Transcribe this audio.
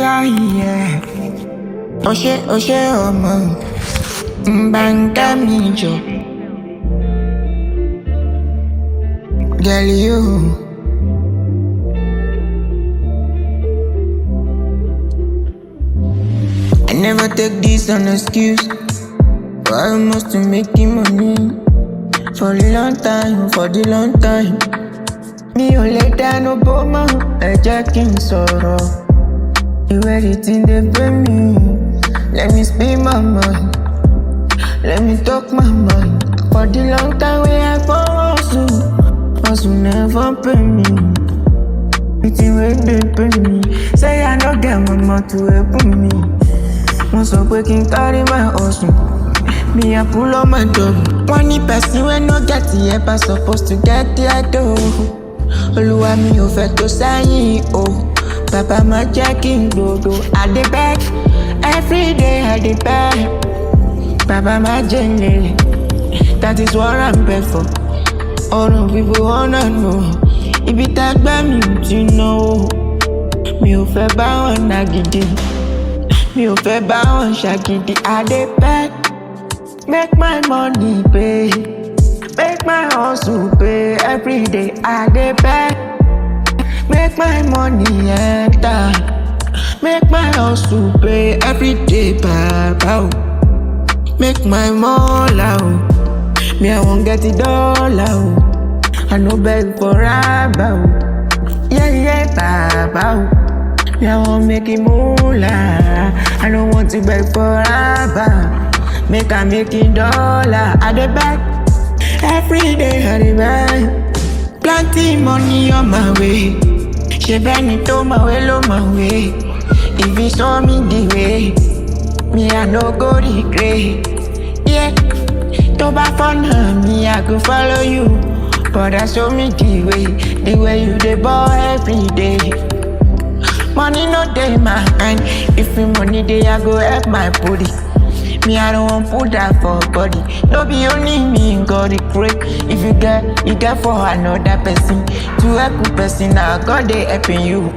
Yeah, yeah. Oshe, omo. Mbanga mijo. Girl, you. I never take this on excuse. But I must to making money. For the long time. Me ò lè dáná bó mọ́, ẹ jẹ́ kí n sọ̀rọ̀. Ìwé everything they pay me. Let me speak my mind. Let me talk my mind. For the long time we I for hustle never pay me. Everything wey they pay me. Say I no get mama to help me. Wọ́n sọ pé kí n carry my hustle. Me I pull up my double. One person wey no get the ever supposed to get their dough. Olúwa mi ò fẹ́ tó sẹ́yìn o. Bàbá má jẹ́ kí n gbòdò. I dey beg, everyday I dey beg. Bàbá má jẹ́ n lélẹ̀, that is what I'm beg for. Ọ̀rọ̀ people wanna know. Ibi tá gbá mi ò ti ná o. Mi ò fẹ́ bá wọn nàgídí. Mi ò fẹ́ bá wọn ṣàgídí. I dey beg, make my money pay. Make my hustle pay. Everyday I dey beg. Make my money enter. Make my hustle pay. Everyday baba. Make my mola. Me I won't get the dollar. I no beg for rubber. Yeah, baba. Me I won't make it moolah. I don't want to beg for rubber. Make I make it dollar. I dey beg. Everyday I dey beg. Plenty money on my way. She bend to my way, low my way. If you show me the way, me I no go regret. Yeah, to buy fun me I go follow you. But I show me the way you dey ball every day. Money no dey my hand. If you money dey, I go help my body. Me I don't want put that for body. No be only me God the break. If you get for another person. To help a person now God they helping you.